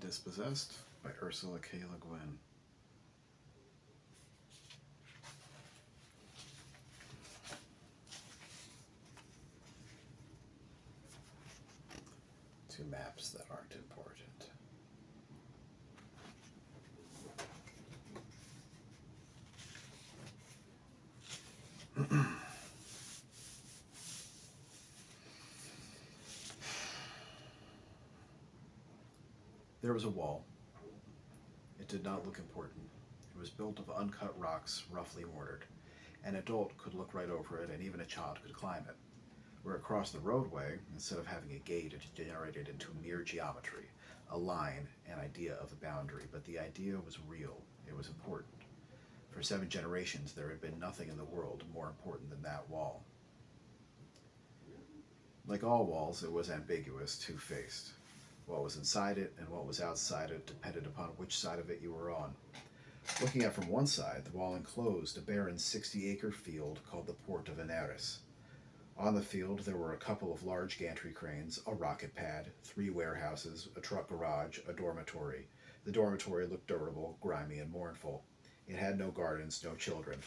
Dispossessed by Ursula K Leguin. Two maps that aren't important. There was a wall. It did not look important. It was built of uncut rocks, roughly mortared. An adult could look right over it, and even a child could climb it. Where it crossed the roadway, instead of having a gate, it degenerated into mere geometry, a line, an idea of a boundary. But the idea was real. It was important. For 7 generations, there had been nothing in the world more important than that wall. Like all walls, it was ambiguous, two-faced. What was inside it and what was outside it depended upon which side of it you were on. Looking at from one side, the wall enclosed a barren 60-acre field called the Port of Inaris. On the field, there were a couple of large gantry cranes, a rocket pad, 3 warehouses, a truck garage, a dormitory. The dormitory looked durable, grimy, and mournful. It had no gardens, no children.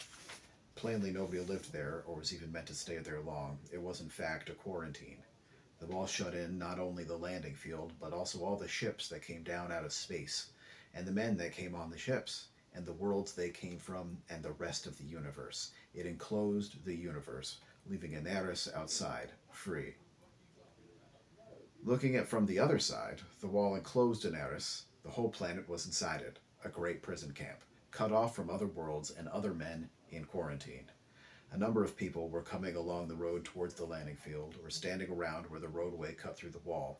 Plainly, nobody lived there or was even meant to stay there long. It was, in fact, a quarantine. The wall shut in not only the landing field, but also all the ships that came down out of space, and the men that came on the ships, and the worlds they came from, and the rest of the universe. It enclosed the universe, leaving Inaris outside, free. Looking at from the other side, the wall enclosed Inaris. The whole planet was inside it, a great prison camp, cut off from other worlds and other men in quarantine. A number of people were coming along the road towards the landing field, or standing around where the roadway cut through the wall.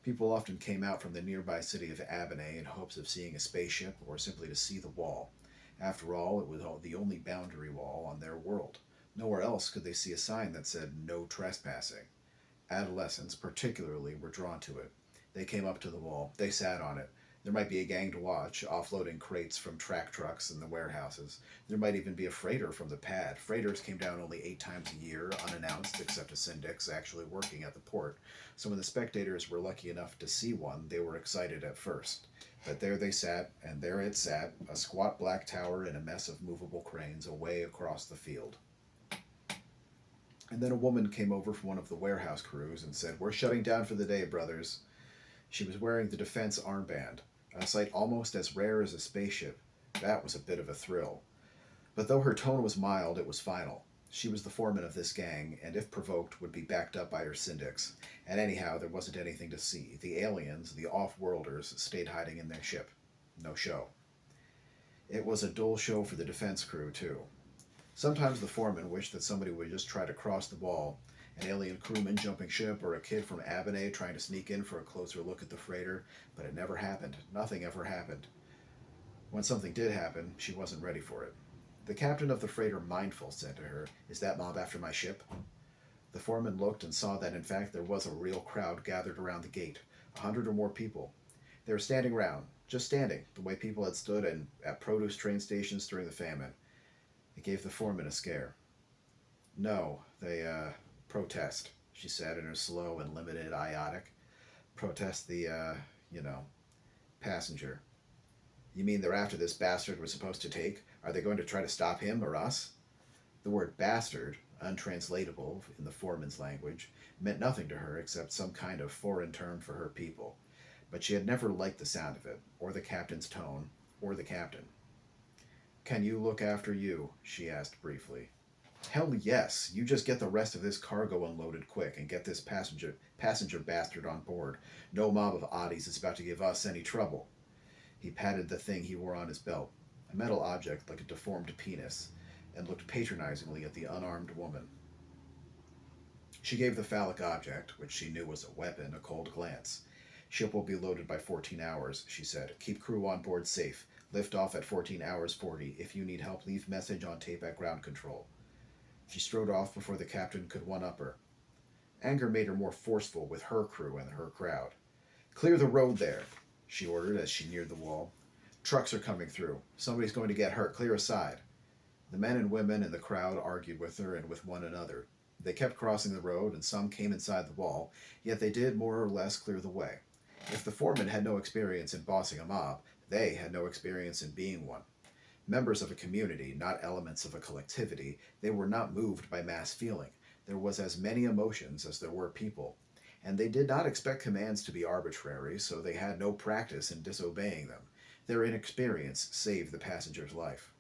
People often came out from the nearby city of Abernay in hopes of seeing a spaceship or simply to see the wall. After all, it was the only boundary wall on their world. Nowhere else could they see a sign that said "No trespassing." Adolescents, particularly, were drawn to it. They came up to the wall. They sat on it. There might be a gang to watch, offloading crates from track trucks in the warehouses. There might even be a freighter from the pad. Freighters came down only 8 times a year, unannounced except to syndics actually working at the port. So when the spectators were lucky enough to see one, they were excited at first. But there they sat, and there it sat, a squat black tower in a mess of movable cranes away across the field. And then a woman came over from one of the warehouse crews and said, "We're shutting down for the day, brothers." She was wearing the defense armband, a sight almost as rare as a spaceship. That was a bit of a thrill. But though her tone was mild, it was final. She was the foreman of this gang, and if provoked, would be backed up by her syndics. And anyhow, there wasn't anything to see. The aliens, the off-worlders, stayed hiding in their ship. No show. It was a dull show for the defense crew, too. Sometimes the foreman wished that somebody would just try to cross the wall, an alien crewman jumping ship or a kid from Abernay trying to sneak in for a closer look at the freighter, but it never happened. Nothing ever happened. When something did happen, she wasn't ready for it. The captain of the freighter Mindful said to her, "Is that mob after my ship?" The foreman looked and saw that in fact there was a real crowd gathered around the gate, 100 or more people. They were standing round, just standing, the way people had stood at produce train stations during the famine. It gave the foreman a scare. "No, they, protest," she said in her slow and limited iotic. "Protest the, passenger." "You mean they're after this bastard we're supposed to take? Are they going to try to stop him or us?" The word bastard, untranslatable in the foreman's language, meant nothing to her except some kind of foreign term for her people. But she had never liked the sound of it, or the captain's tone, or the captain. "Can you look after you?" she asked briefly. "Hell yes. You just get the rest of this cargo unloaded quick and get this passenger bastard on board. No mob of oddies is about to give us any trouble." He patted the thing he wore on his belt, a metal object like a deformed penis, and looked patronizingly at the unarmed woman. She gave the phallic object, which she knew was a weapon, a cold glance. "Ship will be loaded by 14 hours, she said. "Keep crew on board safe. Lift off at 14 hours 40. If you need help, leave message on tape at ground control." She strode off before the captain could one-up her. Anger made her more forceful with her crew and her crowd. "Clear the road there," she ordered as she neared the wall. "Trucks are coming through. Somebody's going to get hurt. Clear aside." The men and women in the crowd argued with her and with one another. They kept crossing the road, and some came inside the wall, yet they did more or less clear the way. If the foreman had no experience in bossing a mob, they had no experience in being one. Members of a community, not elements of a collectivity, they were not moved by mass feeling. There was as many emotions as there were people, and they did not expect commands to be arbitrary, so they had no practice in disobeying them. Their inexperience saved the passenger's life.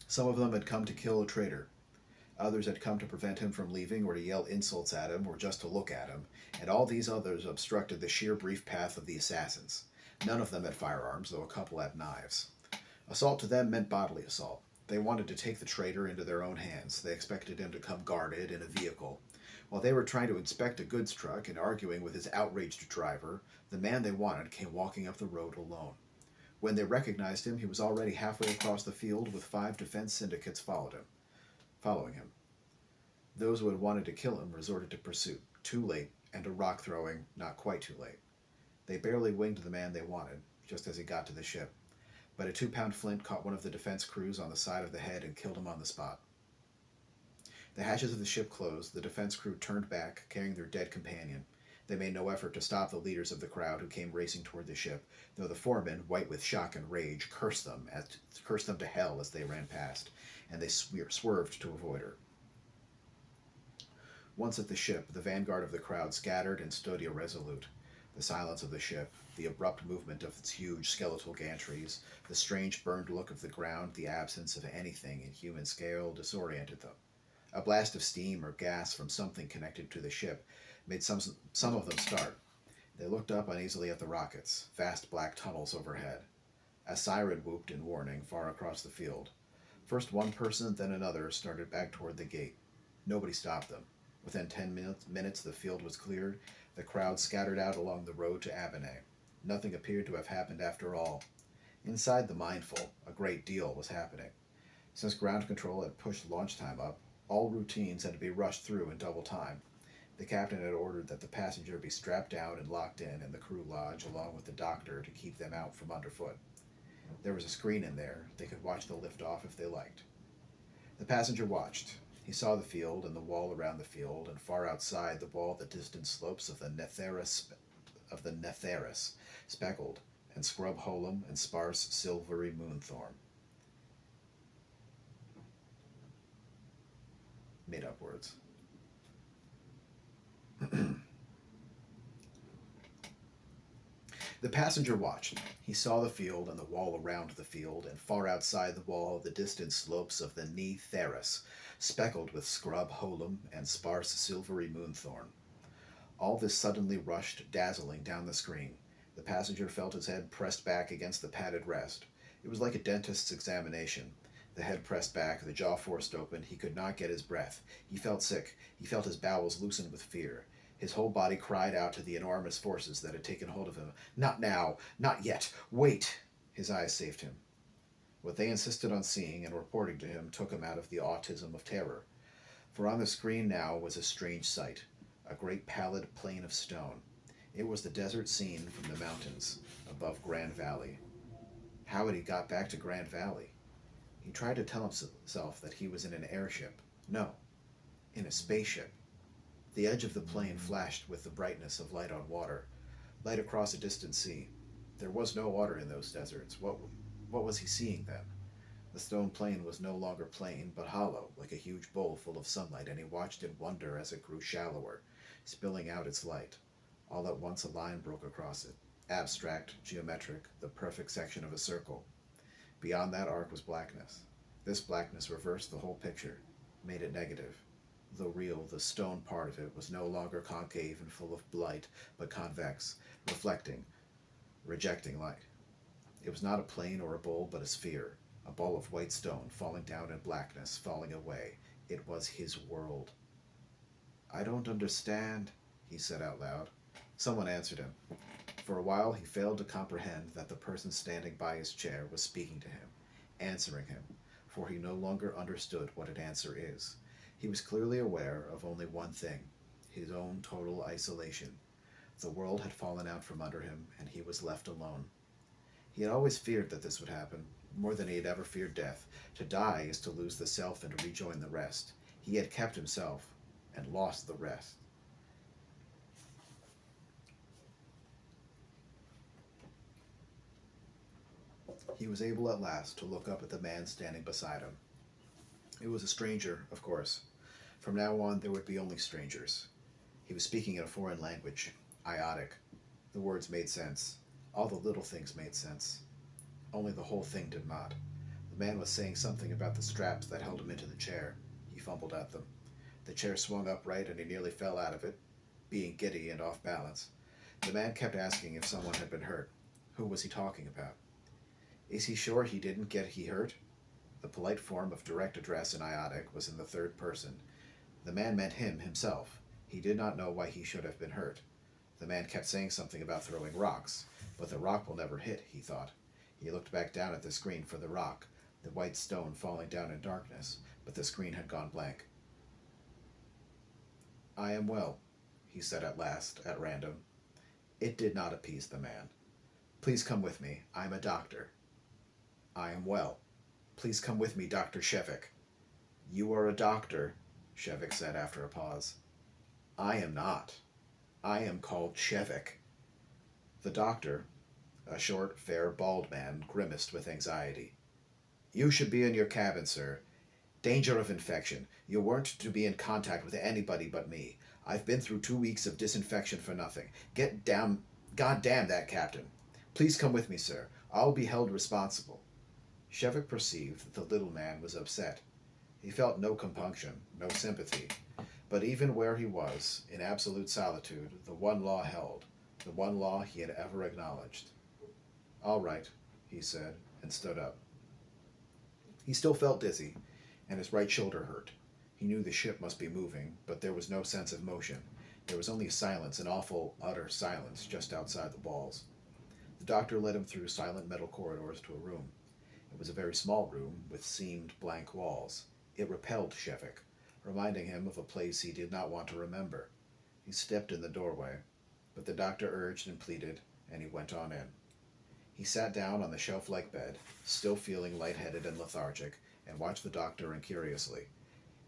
Some of them had come to kill a traitor. Others had come to prevent him from leaving or to yell insults at him or just to look at him, and all these others obstructed the sheer brief path of the assassins. None of them had firearms, though a couple had knives. Assault to them meant bodily assault. They wanted to take the traitor into their own hands. They expected him to come guarded in a vehicle. While they were trying to inspect a goods truck and arguing with his outraged driver, the man they wanted came walking up the road alone. When they recognized him, he was already halfway across the field with 5 defense syndicates following him. Those who had wanted to kill him resorted to pursuit, too late, and to rock throwing, not quite too late. They barely winged the man they wanted, just as he got to the ship, but a 2-pound flint caught one of the defense crews on the side of the head and killed him on the spot. The hatches of the ship closed, the defense crew turned back, carrying their dead companion. They made no effort to stop the leaders of the crowd who came racing toward the ship, though the foreman, white with shock and rage, cursed them to hell as they ran past, and they swerved to avoid her. Once at the ship, the vanguard of the crowd scattered and stood irresolute. The silence of the ship, the abrupt movement of its huge skeletal gantries, the strange burned look of the ground, the absence of anything in human scale disoriented them. A blast of steam or gas from something connected to the ship made some of them start. They looked up uneasily at the rockets, vast black tunnels overhead. A siren whooped in warning far across the field. First one person, then another started back toward the gate. Nobody stopped them. Within 10 minutes the field was cleared. The crowd scattered out along the road to Avonay. Nothing appeared to have happened after all. Inside the Mindful, a great deal was happening. Since ground control had pushed launch time up, all routines had to be rushed through in double time. The captain had ordered that the passenger be strapped down and locked in the crew lodge along with the doctor to keep them out from underfoot. There was a screen in there. They could watch the lift-off if they liked. The passenger watched. He saw the field and the wall around the field, and far outside the wall the distant slopes of the Netherus, speckled, and scrub holum and sparse silvery moonthorn. Made up words. The passenger watched. He saw the field and the wall around the field, and far outside the wall the distant slopes of the Netherus, speckled with scrub holum and sparse silvery moonthorn. All this suddenly rushed dazzling down the screen. The passenger felt his head pressed back against the padded rest. It was like a dentist's examination. The head pressed back, the jaw forced open. He could not get his breath. He felt sick. He felt his bowels loosen with fear. His whole body cried out to the enormous forces that had taken hold of him. Not now! Not yet! Wait! His eyes saved him. What they insisted on seeing and reporting to him took him out of the autism of terror. For on the screen now was a strange sight, a great pallid plain of stone. It was the desert scene from the mountains above Grand Valley. How had he got back to Grand Valley? He tried to tell himself that he was in an airship. No, in a spaceship. The edge of the plain flashed with the brightness of light on water, light across a distant sea. There was no water in those deserts. What was he seeing then? The stone plain was no longer plain, but hollow, like a huge bowl full of sunlight, and he watched in wonder as it grew shallower, spilling out its light. All at once a line broke across it, abstract, geometric, the perfect section of a circle. Beyond that arc was blackness. This blackness reversed the whole picture, made it negative. Though real, the stone part of it was no longer concave and full of light, but convex, reflecting, rejecting light. It was not a plane or a bowl, but a sphere, a ball of white stone, falling down in blackness, falling away. It was his world. "I don't understand," he said out loud. Someone answered him. For a while he failed to comprehend that the person standing by his chair was speaking to him, answering him, for he no longer understood what an answer is. He was clearly aware of only one thing, his own total isolation. The world had fallen out from under him, and he was left alone. He had always feared that this would happen, more than he had ever feared death. To die is to lose the self and to rejoin the rest. He had kept himself and lost the rest. He was able at last to look up at the man standing beside him. It was a stranger, of course. From now on, there would be only strangers. He was speaking in a foreign language, Iotic. The words made sense. All the little things made sense. Only the whole thing did not. The man was saying something about the straps that held him into the chair. He fumbled at them. The chair swung upright and he nearly fell out of it, being giddy and off balance. The man kept asking if someone had been hurt. Who was he talking about? Is he sure he didn't get he hurt? The polite form of direct address in Iotic was in the third person. The man meant him himself. He did not know why he should have been hurt. The man kept saying something about throwing rocks, but the rock will never hit, he thought. He looked back down at the screen for the rock, the white stone falling down in darkness, but the screen had gone blank. I am well, he said at last, at random. It did not appease the man. Please come with me. I am a doctor. I am well. Please come with me, Dr. Shevik. You are a doctor, Shevik said after a pause. I am not. I am called Shevik. The doctor, a short, fair, bald man, grimaced with anxiety. You should be in your cabin, sir. Danger of infection. You weren't to be in contact with anybody but me. I've been through 2 weeks of disinfection for nothing. Get down. God damn that captain. Please come with me, sir. I'll be held responsible. Shevik perceived that the little man was upset. He felt no compunction, no sympathy. But even where he was, in absolute solitude, the one law held, the one law he had ever acknowledged. All right, he said, and stood up. He still felt dizzy, and his right shoulder hurt. He knew the ship must be moving, but there was no sense of motion. There was only silence, an awful, utter silence, just outside the walls. The doctor led him through silent metal corridors to a room. It was a very small room, with seamed blank walls. It repelled Shevik, reminding him of a place he did not want to remember. He stepped in the doorway, but the doctor urged and pleaded, and he went on in. He sat down on the shelf-like bed, still feeling lightheaded and lethargic, and watched the doctor incuriously.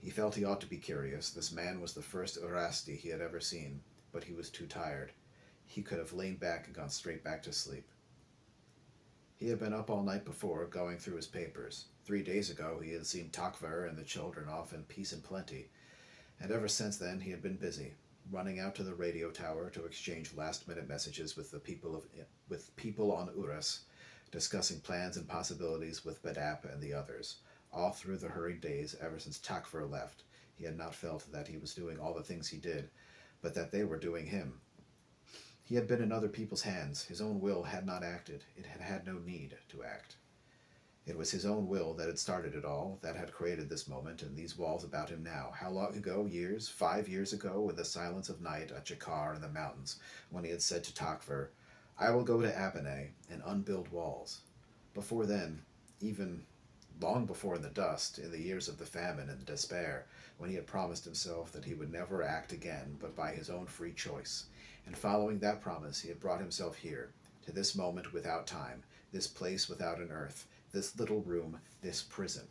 He felt he ought to be curious. This man was the first Erasti he had ever seen, but he was too tired. He could have lain back and gone straight back to sleep. He had been up all night before, going through his papers. 3 days ago he had seen Takvar and the children off in peace and plenty, and ever since then he had been busy, running out to the radio tower to exchange last-minute messages with people on Urus, discussing plans and possibilities with Badap and the others. All through the hurried days ever since Takvar left, he had not felt that he was doing all the things he did, but that they were doing him. He had been in other people's hands. His own will had not acted. It had had no need to act. It was his own will that had started it all, that had created this moment and these walls about him now. How long ago? Years? 5 years ago, in the silence of night at Jakar in the mountains, when he had said to Takvar, I will go to Abane and unbuild walls. Before then, even long before in the dust, in the years of the famine and despair, when he had promised himself that he would never act again but by his own free choice. And following that promise, he had brought himself here, to this moment without time, this place without an earth, this little room, this prison.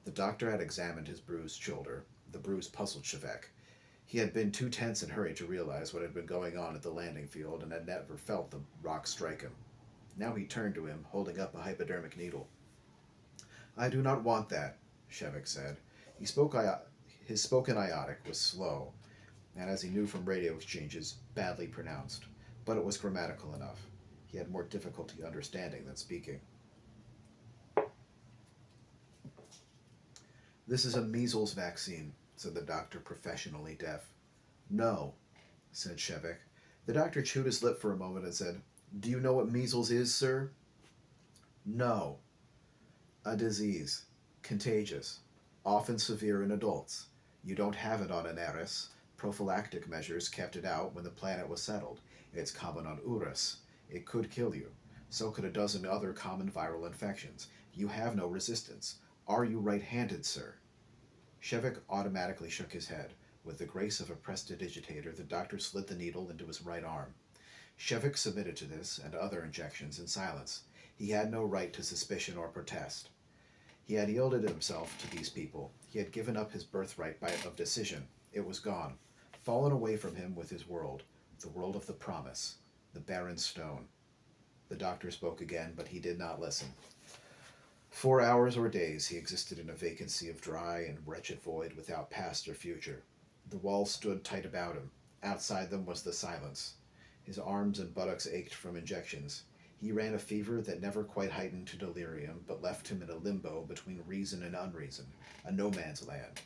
The doctor had examined his bruised shoulder. The bruise puzzled Shevek. He had been too tense and hurried to realize what had been going on at the landing field and had never felt the rock strike him. Now he turned to him, holding up a hypodermic needle. I do not want that, Shevik said. His spoken Iotic was slow, and as he knew from radio exchanges, badly pronounced, but it was grammatical enough. He had more difficulty understanding than speaking. This is a measles vaccine, said the doctor, professionally deaf. No, said Shevik. The doctor chewed his lip for a moment and said, Do you know what measles is, sir? No. A disease. Contagious. Often severe in adults. You don't have it on Anaris. Prophylactic measures kept it out when the planet was settled. It's common on Urus. It could kill you. So could a dozen other common viral infections. You have no resistance. Are you right-handed, sir? Shevik automatically shook his head. With the grace of a prestidigitator, the doctor slid the needle into his right arm. Shevik submitted to this and other injections in silence. He had no right to suspicion or protest. He had yielded himself to these people. He had given up his birthright of decision. It was gone, fallen away from him with his world, the world of the promise, the barren stone. The doctor spoke again, but he did not listen. 4 hours or days he existed in a vacancy of dry and wretched void without past or future. The walls stood tight about him. Outside them was the silence. His arms and buttocks ached from injections. He ran a fever that never quite heightened to delirium, but left him in a limbo between reason and unreason, a no man's land.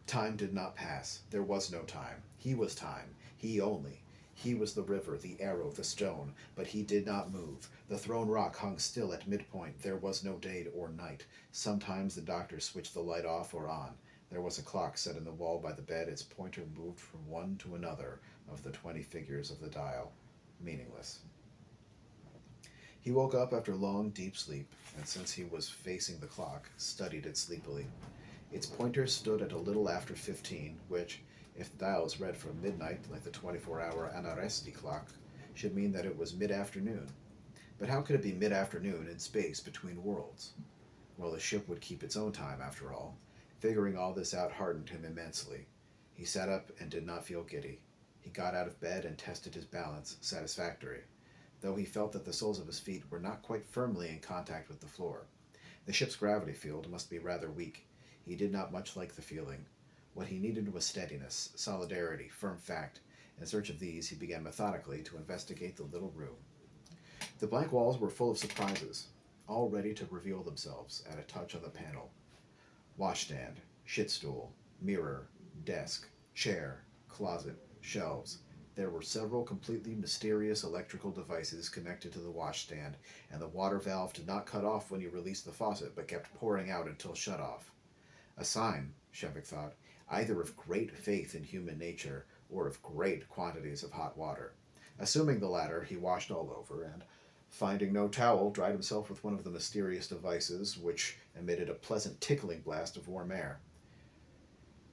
Time did not pass. There was no time. He was time. He only. He was the river, the arrow, the stone, but he did not move. The thrown rock hung still at midpoint. There was no day or night. Sometimes the doctor switched the light off or on. There was a clock set in the wall by the bed. Its pointer moved from one to another of the 20 figures of the dial. Meaningless. He woke up after long, deep sleep, and since he was facing the clock, studied it sleepily. Its pointer stood at a little after 15, which, if the dial was read from midnight, like the 24-hour Anaresti clock, should mean that it was mid-afternoon. But how could it be mid-afternoon in space between worlds? Well, the ship would keep its own time, after all. Figuring all this out hardened him immensely. He sat up and did not feel giddy. He got out of bed and tested his balance, satisfactory, though he felt that the soles of his feet were not quite firmly in contact with the floor. The ship's gravity field must be rather weak. He did not much like the feeling. What he needed was steadiness, solidarity, firm fact. In search of these, he began methodically to investigate the little room. The blank walls were full of surprises, all ready to reveal themselves at a touch on the panel. Washstand, shitstool, mirror, desk, chair, closet, shelves. There were several completely mysterious electrical devices connected to the washstand, and the water valve did not cut off when you released the faucet, but kept pouring out until shut off. A sign, Shevik thought, either of great faith in human nature or of great quantities of hot water. Assuming the latter, he washed all over, and, finding no towel, dried himself with one of the mysterious devices, which emitted a pleasant tickling blast of warm air.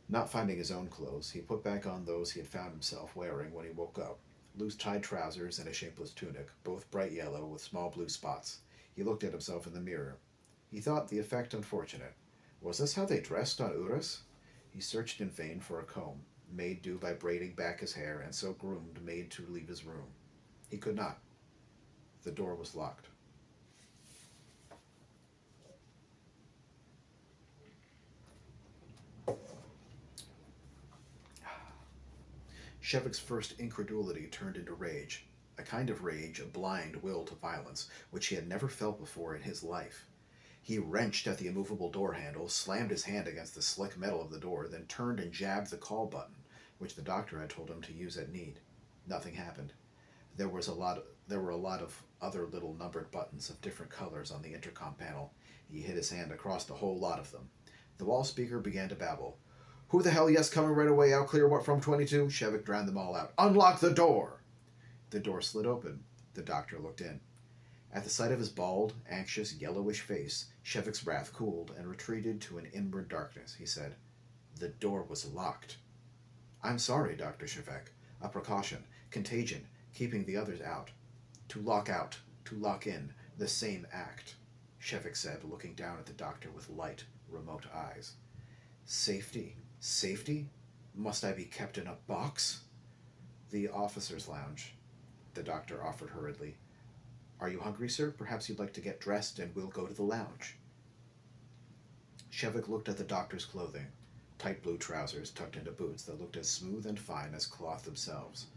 Not finding his own clothes, he put back on those he had found himself wearing when he woke up, loose-tied trousers and a shapeless tunic, both bright yellow with small blue spots. He looked at himself in the mirror. He thought the effect unfortunate. Was this how they dressed on Urus? He searched in vain for a comb, made due by braiding back his hair, and so groomed made to leave his room. He could not. The door was locked. Shevik's first incredulity turned into rage, a kind of rage, a blind will to violence, which he had never felt before in his life. He wrenched at the immovable door handle, slammed his hand against the slick metal of the door, then turned and jabbed the call button, which the doctor had told him to use at need. Nothing happened. There were a lot of other little numbered buttons of different colors on the intercom panel. He hit his hand across the whole lot of them. The wall speaker began to babble. "Who the hell, yes, coming right away, out clear, what from 22? Shevik drowned them all out. "Unlock the door!" The door slid open. The doctor looked in. At the sight of his bald, anxious, yellowish face, Shevik's wrath cooled and retreated to an inward darkness. He said, "The door was locked." "I'm sorry, Dr. Shevek. A precaution. Contagion. Keeping the others out." To lock in, the same act," Shevik said, looking down at the doctor with light, remote eyes. "Safety? Safety? Must I be kept in a box?" "The officers' lounge," the doctor offered hurriedly. "Are you hungry, sir? Perhaps you'd like to get dressed and we'll go to the lounge." Shevik looked at the doctor's clothing, tight blue trousers tucked into boots that looked as smooth and fine as cloth themselves.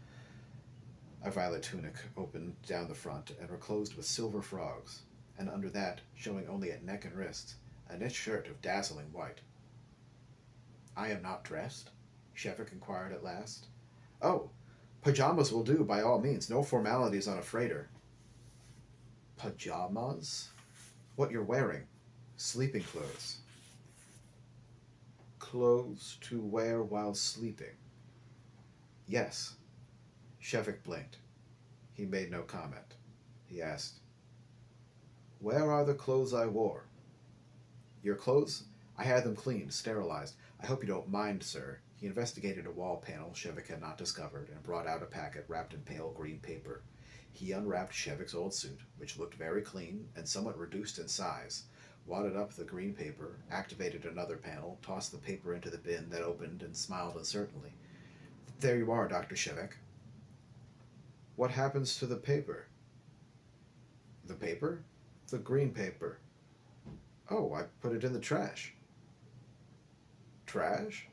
A violet tunic opened down the front and reclosed with silver frogs, and under that, showing only at neck and wrists, a knit shirt of dazzling white. "I am not dressed?" Shevik inquired at last. "Oh, pajamas will do by all means. No formalities on a freighter." "Pajamas? What you're wearing? Sleeping clothes." "Clothes to wear while sleeping?" "Yes." Shevik blinked. He made no comment. He asked, "Where are the clothes I wore?" "Your clothes? I had them cleaned, sterilized. I hope you don't mind, sir." He investigated a wall panel Shevik had not discovered and brought out a packet wrapped in pale green paper. He unwrapped Shevik's old suit, which looked very clean and somewhat reduced in size, wadded up the green paper, activated another panel, tossed the paper into the bin that opened, and smiled uncertainly. There you are, Dr. Shevik. What happens to the paper? The paper? The green paper. Oh, I put it in the trash. Trash?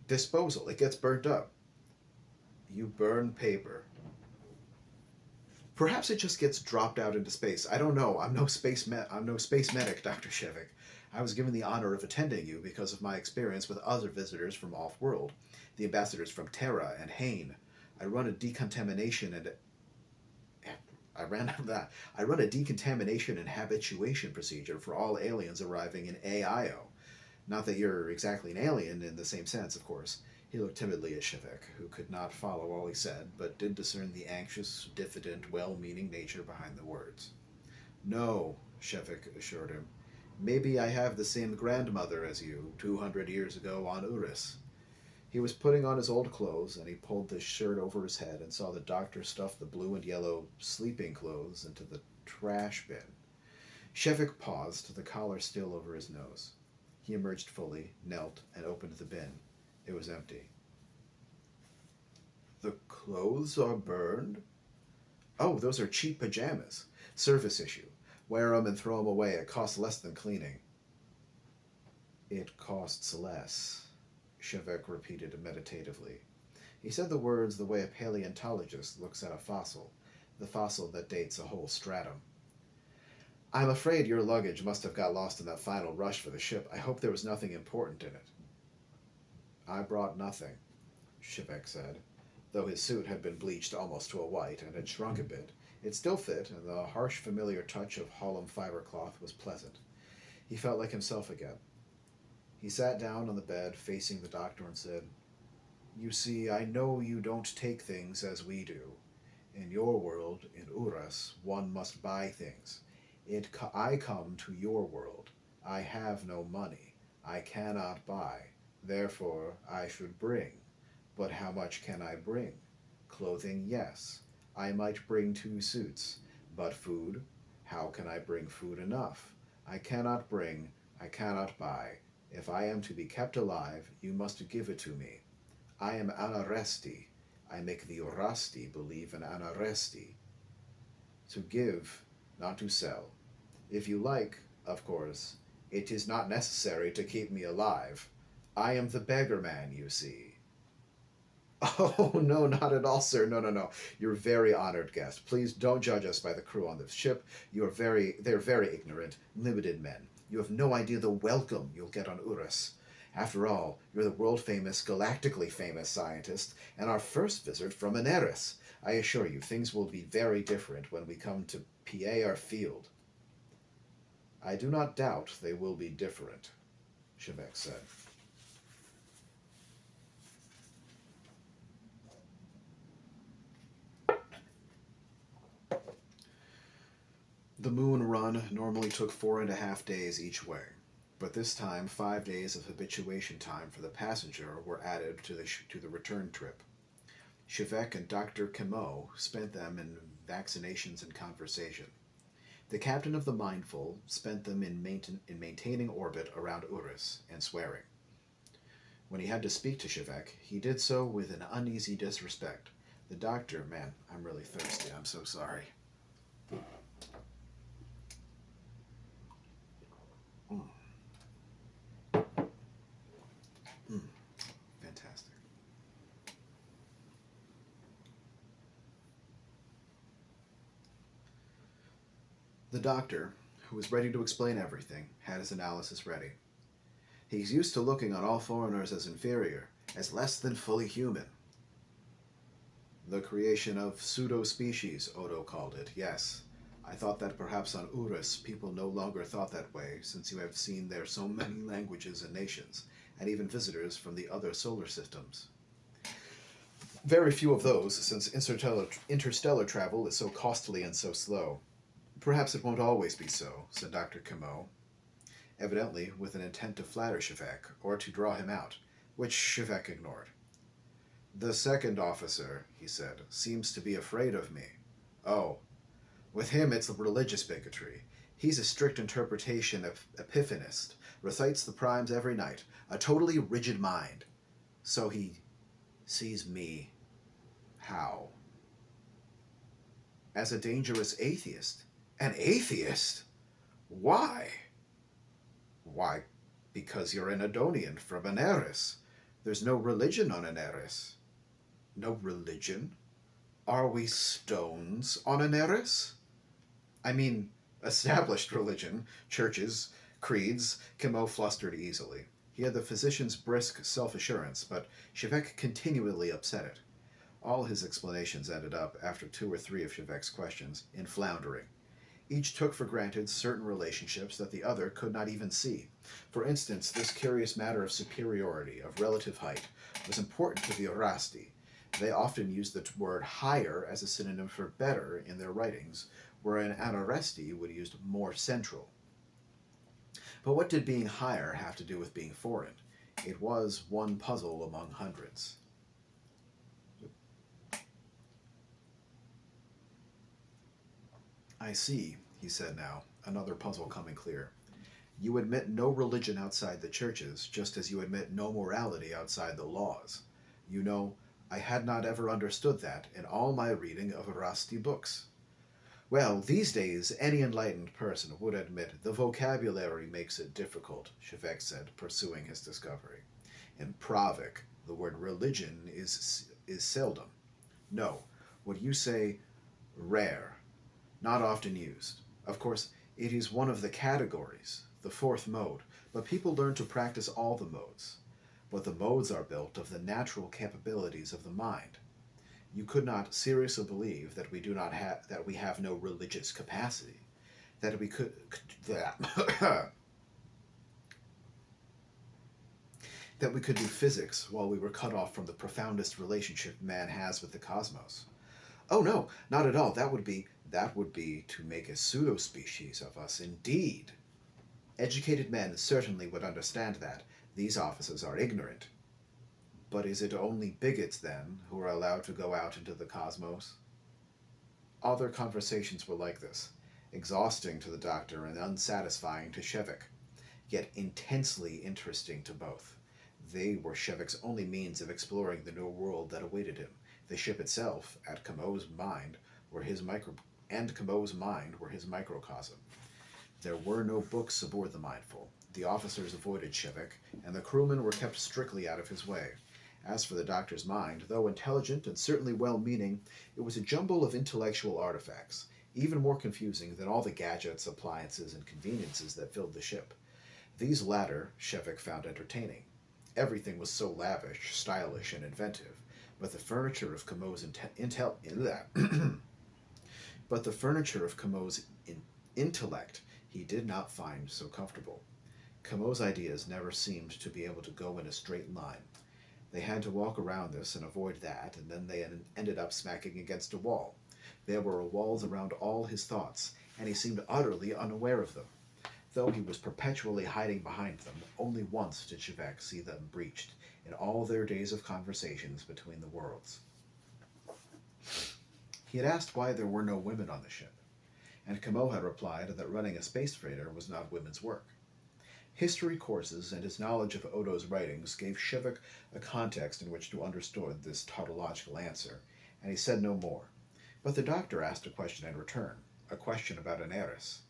Disposal. It gets burnt up. You burn paper. Perhaps it just gets dropped out into space. I don't know. I'm no space medic, Dr. Shevik. I was given the honor of attending you because of my experience with other visitors from off-world, the ambassadors from Terra and Hain. I run a decontamination and I run a decontamination and habituation procedure for all aliens arriving in AIO. Not that you're exactly an alien in the same sense, of course. He looked timidly at Shevik, who could not follow all he said, but did discern the anxious, diffident, well-meaning nature behind the words. No, Shevik assured him. Maybe I have the same grandmother as you, 200 years ago on Urus. He was putting on his old clothes, and he pulled the shirt over his head and saw the doctor stuff the blue and yellow sleeping clothes into the trash bin. Shevik paused, the collar still over his nose. He emerged fully, knelt, and opened the bin. It was empty. The clothes are burned? Oh, those are cheap pajamas. Service issue. Wear 'em and throw 'em away. It costs less than cleaning. It costs less, Shevek repeated meditatively. He said the words the way a paleontologist looks at a fossil, the fossil that dates a whole stratum. I'm afraid your luggage must have got lost in that final rush for the ship. I hope there was nothing important in it. I brought nothing, Shevek said. Though his suit had been bleached almost to a white and had shrunk a bit, it still fit, and the harsh, familiar touch of Hallam fiber cloth was pleasant. He felt like himself again. He sat down on the bed, facing the doctor, and said, You see, I know you don't take things as we do. In your world, in Urus, one must buy things. I come to your world. I have no money. I cannot buy. Therefore, I should bring. But how much can I bring? Clothing, yes. I might bring 2 suits. But food? How can I bring food enough? I cannot bring. I cannot buy. If I am to be kept alive, you must give it to me. I am Anaresti. I make the Urasti believe in Anaresti. To give, not to sell. If you like, of course, it is not necessary to keep me alive. I am the beggar man, you see. Oh, no, not at all, sir. No. You're a very honored guest. Please don't judge us by the crew on this ship. They're very ignorant, limited men. You have no idea the welcome you'll get on Urus. After all, you're the world-famous, galactically famous scientist, and our first visit from an Eris. I assure you, things will be very different when we come to PA our field. I do not doubt they will be different, Shevek said. The moon run normally took 4.5 days each way, but this time 5 days of habituation time for the passenger were added to the return trip. Shevek and Dr. Kimo spent them in vaccinations and conversation. The captain of the Mindful spent them in maintaining orbit around Urus and swearing. When he had to speak to Shevek, he did so with an uneasy disrespect. The doctor, man, I'm really thirsty, I'm so sorry. Fantastic. The doctor, who was ready to explain everything, had his analysis ready. He's used to looking on all foreigners as inferior, as less than fully human. The creation of pseudo-species, Odo called it, yes. I thought that perhaps on Urus people no longer thought that way, since you have seen there so many languages and nations, and even visitors from the other solar systems. Very few of those, since interstellar travel is so costly and so slow. Perhaps it won't always be so, said Dr. Kimo, evidently with an intent to flatter Shevek, or to draw him out, which Shevek ignored. The second officer, he said, seems to be afraid of me. Oh, with him it's religious bigotry. He's a strict interpretation of epiphanist, recites the primes every night, a totally rigid mind. So he sees me. How? As a dangerous atheist. An atheist? Why? Why, because you're an Adonian from Anaris. There's no religion on Anaris. No religion? Are we stones on Anaris? I mean, established religion, churches, creeds. Kimo flustered easily. He had the physician's brisk self-assurance, but Shevek continually upset it. All his explanations ended up, after 2 or 3 of Shevek's questions, in floundering. Each took for granted certain relationships that the other could not even see. For instance, this curious matter of superiority, of relative height, was important to the Orasti. They often used the word higher as a synonym for better in their writings, wherein Anaresti would use more central. But what did being higher have to do with being foreign? It was one puzzle among hundreds. I see, he said now, another puzzle coming clear. You admit no religion outside the churches, just as you admit no morality outside the laws. You know, I had not ever understood that in all my reading of Erasti books. Well, these days, any enlightened person would admit the vocabulary makes it difficult, Shevek said, pursuing his discovery. In Pravik, the word religion is seldom. No, what you say, rare, not often used. Of course, it is one of the categories, the fourth mode, but people learn to practice all the modes. But the modes are built of the natural capabilities of the mind. You could not seriously believe that we have no religious capacity, that we could that that we could do physics while we were cut off from the profoundest relationship man has with the cosmos. Oh no, not at all. That would be to make a pseudo species of us indeed. Educated men certainly would understand that. These officers are ignorant. But is it only bigots, then, who are allowed to go out into the cosmos? All their conversations were like this, exhausting to the doctor and unsatisfying to Shevek, yet intensely interesting to both. They were Shevek's only means of exploring the new world that awaited him. The ship itself, at Kamo's mind, were his microcosm. There were no books aboard the Mindful. The officers avoided Shevek, and the crewmen were kept strictly out of his way. As for the doctor's mind, though intelligent and certainly well-meaning, it was a jumble of intellectual artifacts, even more confusing than all the gadgets, appliances, and conveniences that filled the ship. These latter Shevek found entertaining. Everything was so lavish, stylish, and inventive, but the furniture of Kamo's but the furniture of Kamo's intellect he did not find so comfortable. Kamo's ideas never seemed to be able to go in a straight line. They had to walk around this and avoid that, and then they ended up smacking against a wall. There were walls around all his thoughts, and he seemed utterly unaware of them. Though he was perpetually hiding behind them, only once did Shevek see them breached in all their days of conversations between the worlds. He had asked why there were no women on the ship, and Kamo had replied that running a space freighter was not women's work. History courses and his knowledge of Odo's writings gave Shevek a context in which to understand this tautological answer, and he said no more. But the doctor asked a question in return, a question about an heiress.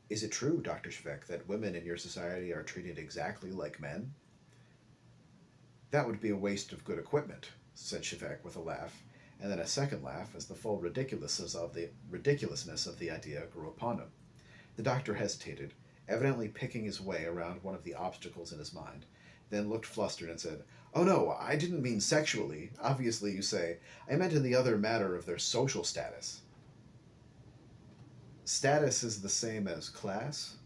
Is it true, Dr. Shevek, that women in your society are treated exactly like men? That would be a waste of good equipment, said Shevek with a laugh, and then a second laugh as the full ridiculousness of the idea grew upon him. The doctor hesitated, evidently picking his way around one of the obstacles in his mind, then looked flustered and said, "Oh no, I didn't mean sexually. Obviously, you say. I meant in the other matter of their social status." Status is the same as class?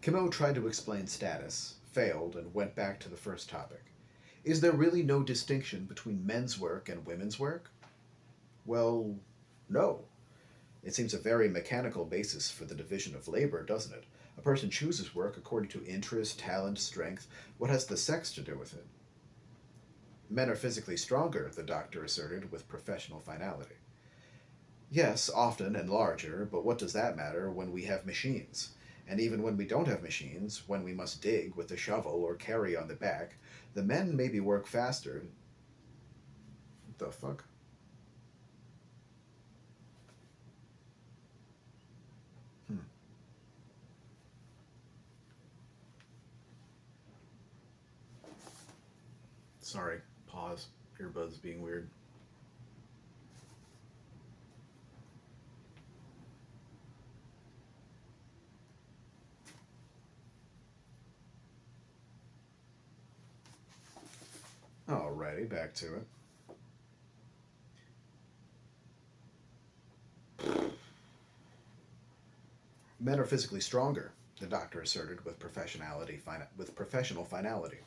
Kimo tried to explain status, failed, and went back to the first topic. Is there really no distinction between men's work and women's work? Well, no. It seems a very mechanical basis for the division of labor, doesn't it? A person chooses work according to interest, talent, strength. What has the sex to do with it? Men are physically stronger, the doctor asserted with professional finality. Yes, often and larger, but what does that matter when we have machines? And even when we don't have machines, when we must dig with a shovel or carry on the back, the men maybe work faster. The fuck? Hmm. Sorry. Pause. Earbuds being weird. Alrighty, back to it. Men are physically stronger, the doctor asserted with professional finality.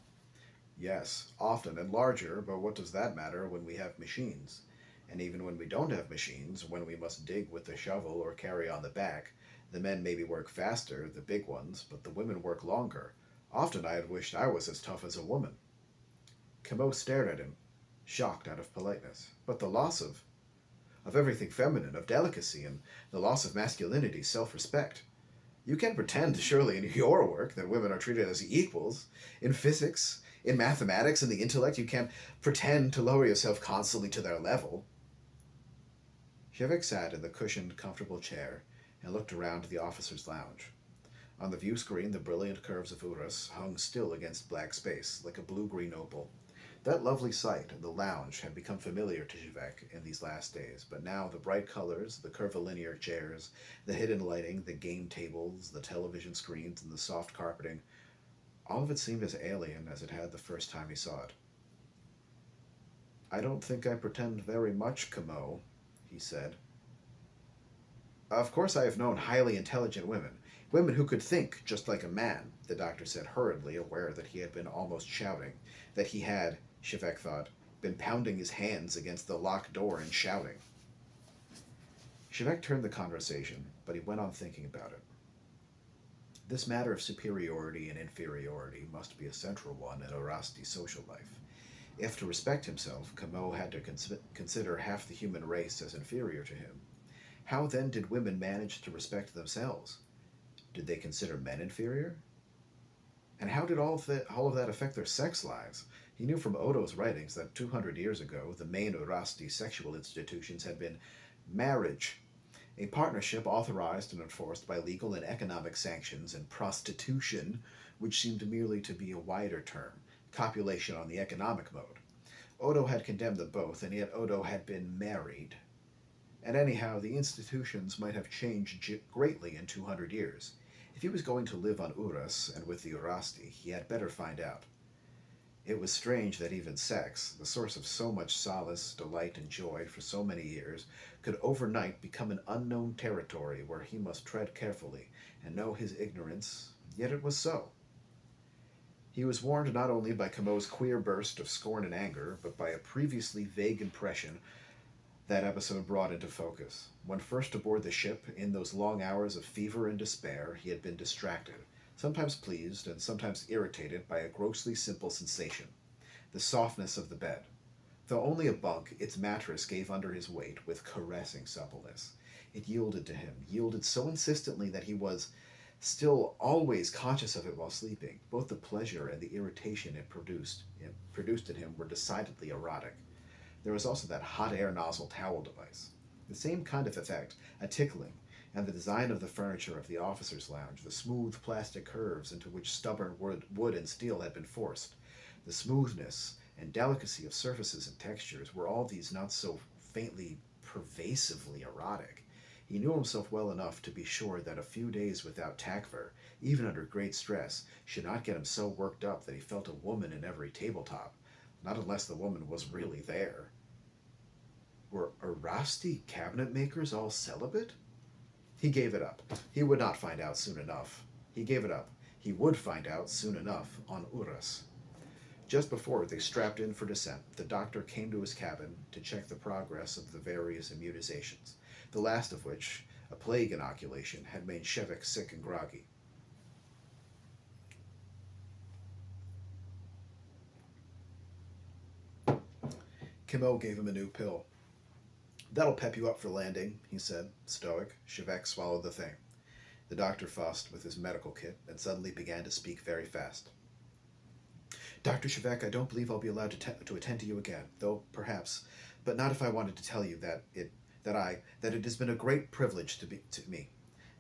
Yes, often and larger, but what does that matter when we have machines? And even when we don't have machines, when we must dig with the shovel or carry on the back, the men maybe work faster, the big ones, but the women work longer. Often I had wished I was as tough as a woman. Camo stared at him, shocked out of politeness. But the loss of everything feminine, of delicacy, and the loss of masculinity, self respect. You can pretend, surely, in your work that women are treated as equals. In physics, in mathematics, in the intellect, you can't pretend to lower yourself constantly to their level. Shevek sat in the cushioned, comfortable chair and looked around the officers' lounge. On the view screen, the brilliant curves of Urus hung still against black space, like a blue-green opal. That lovely sight in the lounge had become familiar to Shevek in these last days, but now the bright colors, the curvilinear chairs, the hidden lighting, the game tables, the television screens, and the soft carpeting, all of it seemed as alien as it had the first time he saw it. "I don't think I pretend very much, Camo," he said. "Of course I have known highly intelligent women, women who could think just like a man," the doctor said hurriedly, aware that he had been almost shouting, that he had, Shevek thought, been pounding his hands against the locked door and shouting. Shevek turned the conversation, but he went on thinking about it. This matter of superiority and inferiority must be a central one in Orasti's social life. If to respect himself, Camo had to consider half the human race as inferior to him, how then did women manage to respect themselves? Did they consider men inferior? And how did all of that affect their sex lives? He knew from Odo's writings that 200 years ago the main Urasti sexual institutions had been marriage, a partnership authorized and enforced by legal and economic sanctions, and prostitution, which seemed merely to be a wider term, copulation on the economic mode. Odo had condemned them both, and yet Odo had been married. And anyhow, the institutions might have changed greatly in 200 years. If he was going to live on Urus and with the Urasti, he had better find out. It was strange that even sex, the source of so much solace, delight, and joy for so many years, could overnight become an unknown territory where he must tread carefully and know his ignorance, yet it was so. He was warned not only by Camo's queer burst of scorn and anger, but by a previously vague impression that episode brought into focus. When first aboard the ship, in those long hours of fever and despair, he had been distracted, sometimes pleased and sometimes irritated by a grossly simple sensation: the softness of the bed. Though only a bunk, its mattress gave under his weight with caressing suppleness. It yielded to him, yielded so insistently that he was still always conscious of it while sleeping. Both the pleasure and the irritation it produced in him were decidedly erotic. There was also that hot air nozzle towel device. The same kind of effect, a tickling, and the design of the furniture of the officers' lounge, the smooth plastic curves into which stubborn wood and steel had been forced, the smoothness and delicacy of surfaces and textures, were all these not so faintly pervasively erotic. He knew himself well enough to be sure that a few days without Takver, even under great stress, should not get him so worked up that he felt a woman in every tabletop, not unless the woman was really there. Were Erasti cabinet makers all celibate? He gave it up. He would not find out soon enough. He gave it up. He would find out soon enough on Urus. Just before they strapped in for descent, the doctor came to his cabin to check the progress of the various immunizations, the last of which, a plague inoculation, had made Shevek sick and groggy. Kimo gave him a new pill. That'll pep you up for landing, he said, stoic. Shevek swallowed the thing. The doctor fussed with his medical kit and suddenly began to speak very fast. Dr. Shevek, I don't believe I'll be allowed to attend to you again, though perhaps, but not if I wanted to tell you that it has been a great privilege to me.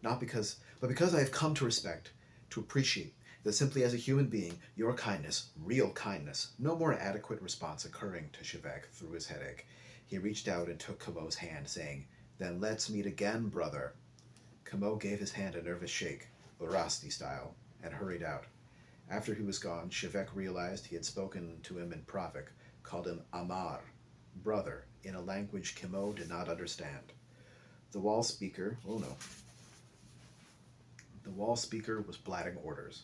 Not because, but because I have come to respect, to appreciate, that simply as a human being, your kindness, real kindness, no more adequate response occurring to Shevek through his headache. He reached out and took Kamo's hand, saying, Then let's meet again, brother. Kamo gave his hand a nervous shake, Urasti style, and hurried out. After he was gone, Shevek realized he had spoken to him in Pravik, called him Amar, brother, in a language Kamo did not understand. The wall speaker, oh no. The wall speaker was blatting orders.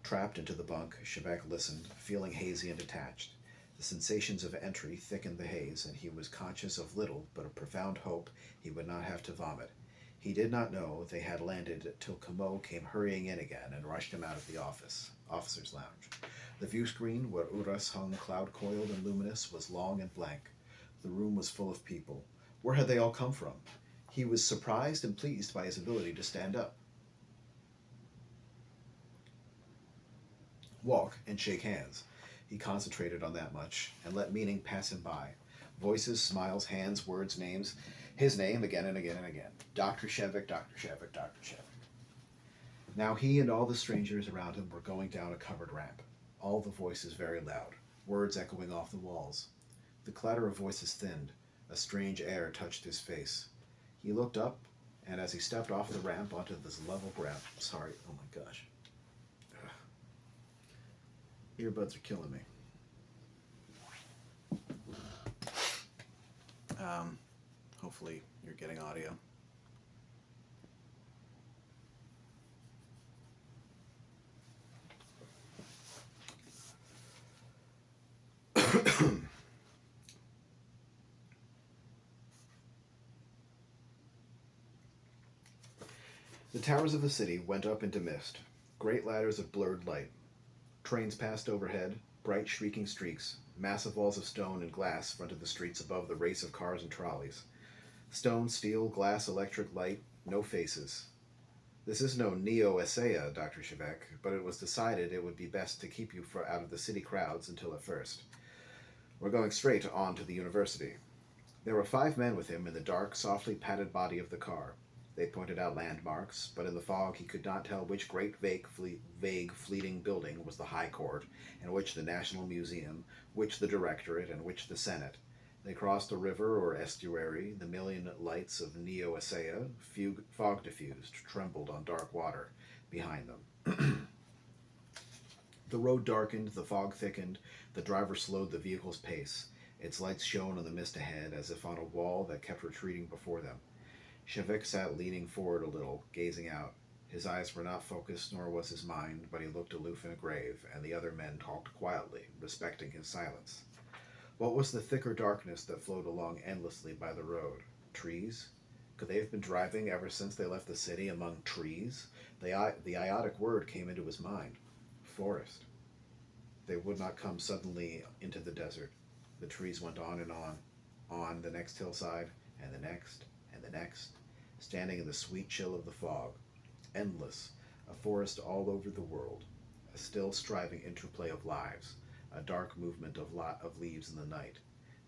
Trapped into the bunk, Shevek listened, feeling hazy and detached. The sensations of entry thickened the haze, and he was conscious of little but a profound hope he would not have to vomit. He did not know they had landed till Kamo came hurrying in again and rushed him out of the officer's lounge. The view screen, where Uras hung cloud-coiled and luminous, was long and blank. The room was full of people. Where had they all come from? He was surprised and pleased by his ability to stand up, walk, and shake hands. He concentrated on that much, and let meaning pass him by. Voices, smiles, hands, words, names. His name again and again and again. Dr. Shevik, Dr. Shevik, Dr. Shevik. Now he and all the strangers around him were going down a covered ramp. All the voices very loud, words echoing off the walls. The clatter of voices thinned. A strange air touched his face. He looked up, and as he stepped off the ramp onto this level ground... Sorry, oh my gosh. Earbuds are killing me. Hopefully you're getting audio. The towers of the city went up into mist, great ladders of blurred light. Trains passed overhead, bright shrieking streaks. Massive walls of stone and glass fronted the streets above the race of cars and trolleys. Stone, steel, glass, electric light, no faces. This is no neo-essaya, Dr. Shevek, but it was decided it would be best to keep you out of the city crowds until at first. We're going straight on to the university. There were 5 men with him in the dark, softly padded body of the car. They pointed out landmarks, but in the fog he could not tell which great vague fleeting building was the High Court, and which the National Museum, which the Directorate, and which the Senate. They crossed a river or estuary. The million lights of Neo-Essaya, fog diffused, trembled on dark water behind them. The road darkened, the fog thickened, the driver slowed the vehicle's pace. Its lights shone on the mist ahead, as if on a wall that kept retreating before them. Shevik sat leaning forward a little, gazing out. His eyes were not focused, nor was his mind, but he looked aloof and grave, and the other men talked quietly, respecting his silence. What was the thicker darkness that flowed along endlessly by the road? Trees? Could they have been driving ever since they left the city among trees? The iotic word came into his mind. Forest. They would not come suddenly into the desert. The trees went on and on the next hillside, and the next, and the next, standing in the sweet chill of the fog. Endless, a forest all over the world, a still striving interplay of lives, a dark movement of leaves in the night.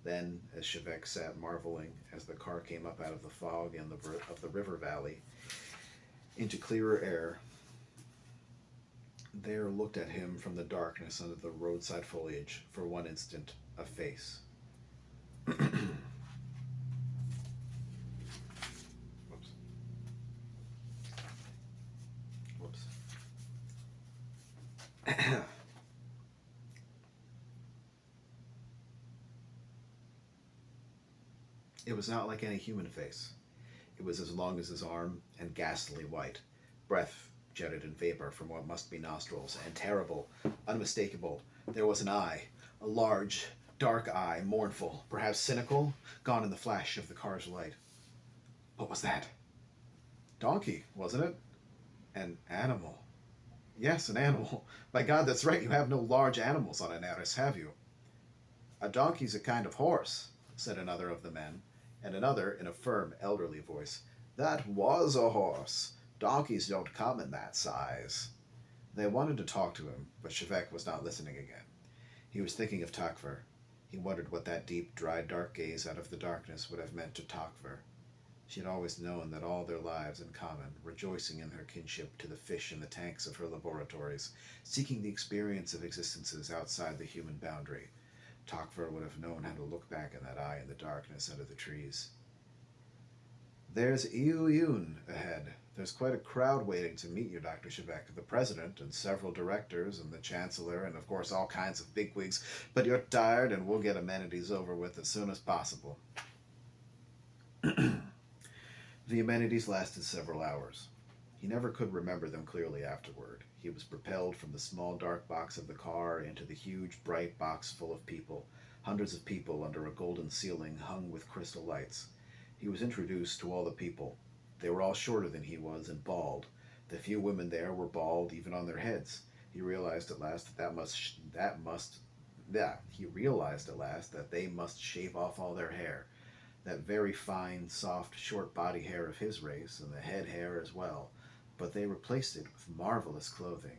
Then, as Shevek sat marveling, as the car came up out of the fog and of the river valley into clearer air, there looked at him from the darkness under the roadside foliage, for one instant, a face. Whoops. Whoops. It was not like any human face. It was as long as his arm and ghastly white. Breath jetted in vapor from what must be nostrils, and terrible, unmistakable. There was an eye, a large, dark eye, mournful, perhaps cynical, gone in the flash of the car's light. What was that? Donkey, wasn't it? An animal. Yes, an animal. By God, that's right, you have no large animals on Anaris, have you? A donkey's a kind of horse, said another of the men. And another, in a firm, elderly voice, "That was a horse. Donkeys don't come in that size." They wanted to talk to him, but Shevek was not listening again. He was thinking of Takvar. He wondered what that deep, dry, dark gaze out of the darkness would have meant to Takvar. She had always known that all their lives in common, rejoicing in her kinship to the fish in the tanks of her laboratories, seeking the experience of existences outside the human boundary. Takvar would have known how to look back in that eye in the darkness under the trees. "There's Iyun ahead. There's quite a crowd waiting to meet you, Dr. Shevek. The president and several directors and the chancellor and, of course, all kinds of bigwigs. But you're tired and we'll get amenities over with as soon as possible." The amenities lasted several hours. He never could remember them clearly afterward. He was propelled from the small dark box of the car into the huge bright box full of people, hundreds of people under a golden ceiling hung with crystal lights. He was introduced to all the people. They were all shorter than he was and bald. The few women there were bald even on their heads. He realized at last that they must shave off all their hair, that very fine, soft, short body hair of his race, and the head hair as well, but they replaced it with marvelous clothing,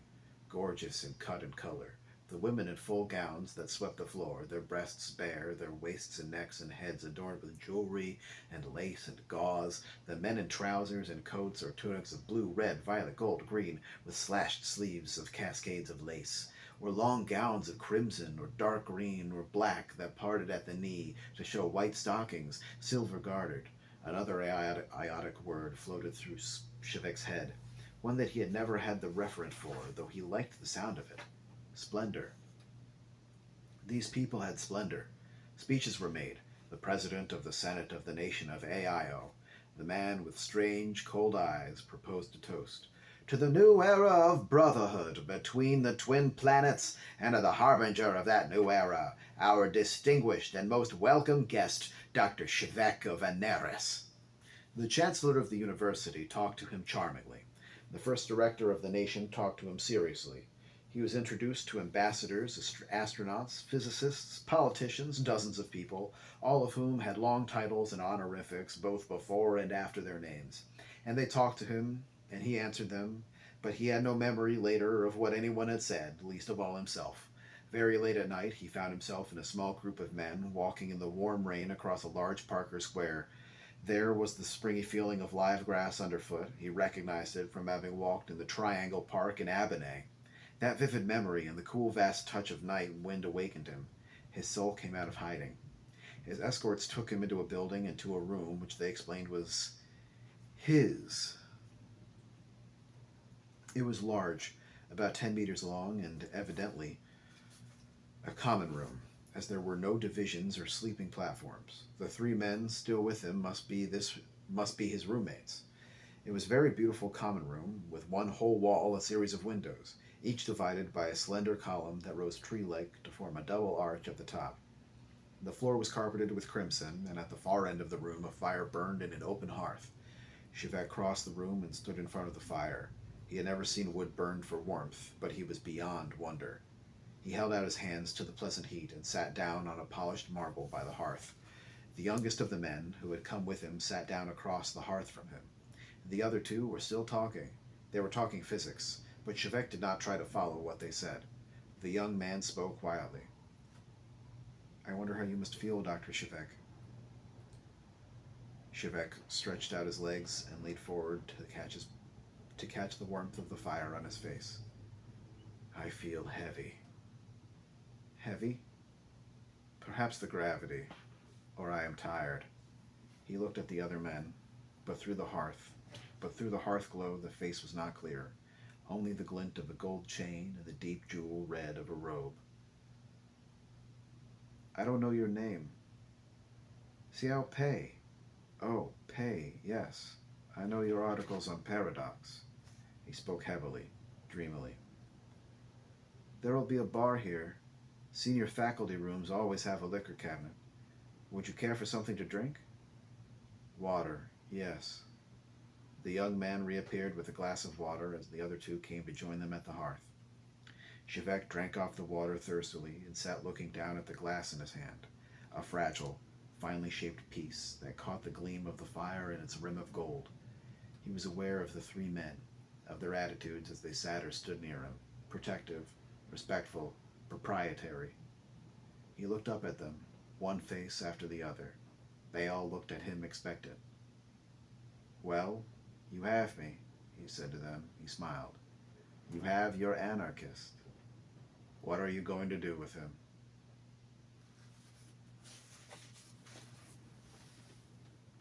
gorgeous in cut and color. The women in full gowns that swept the floor, their breasts bare, their waists and necks and heads adorned with jewelry and lace and gauze, the men in trousers and coats or tunics of blue, red, violet, gold, green, with slashed sleeves of cascades of lace, or long gowns of crimson or dark green or black that parted at the knee to show white stockings, silver gartered. Another iotic word floated through Shevek's head, one that he had never had the referent for, though he liked the sound of it. Splendor. These people had splendor. Speeches were made. The president of the Senate of the nation of AIO, the man with strange, cold eyes, proposed a toast. "To the new era of brotherhood between the twin planets, and to the harbinger of that new era, our distinguished and most welcome guest, Dr. Shevek of Anaris." The chancellor of the university talked to him charmingly. The first director of the nation talked to him seriously. He was introduced to ambassadors, astronauts, physicists, politicians, dozens of people, all of whom had long titles and honorifics both before and after their names. And they talked to him, and he answered them, but he had no memory later of what anyone had said, least of all himself. Very late at night he found himself in a small group of men walking in the warm rain across a large Parker Square. There was the springy feeling of live grass underfoot. He recognized it from having walked in the Triangle Park in Abernay. That vivid memory and the cool vast touch of night wind awakened him. His soul came out of hiding. His escorts took him into a building and to a room which they explained was his. It was large, about 10 meters long, and evidently a common room, as there were no divisions or sleeping platforms. The three men still with him must be his roommates. It was a very beautiful common room, with one whole wall a series of windows, each divided by a slender column that rose tree-like to form a double arch at the top. The floor was carpeted with crimson, and at the far end of the room a fire burned in an open hearth. Shevek crossed the room and stood in front of the fire. He had never seen wood burned for warmth, but he was beyond wonder. He held out his hands to the pleasant heat and sat down on a polished marble by the hearth. The youngest of the men, who had come with him, sat down across the hearth from him. The other two were still talking. They were talking physics, but Shevek did not try to follow what they said. The young man spoke quietly. "I wonder how you must feel, Dr. Shevek." Shevek stretched out his legs and leaned forward to catch the warmth of the fire on his face. "I feel heavy." "Heavy?" "Perhaps the gravity, or I am tired." He looked at the other men, but through the hearth glow the face was not clear, only the glint of a gold chain and the deep jewel red of a robe. "I don't know your name." "Xiao Pei." "Oh, Pei, yes. I know your articles on paradox." He spoke heavily, dreamily. "There'll be a bar here. Senior faculty rooms always have a liquor cabinet. Would you care for something to drink?" "Water, yes." The young man reappeared with a glass of water as the other two came to join them at the hearth. Shevek drank off the water thirstily and sat looking down at the glass in his hand, a fragile, finely shaped piece that caught the gleam of the fire in its rim of gold. He was aware of the three men, of their attitudes as they sat or stood near him, protective, respectful, proprietary. He looked up at them, one face after the other. They all looked at him expectant. "Well, you have me," he said to them. He smiled. "You have your anarchist. What are you going to do with him?"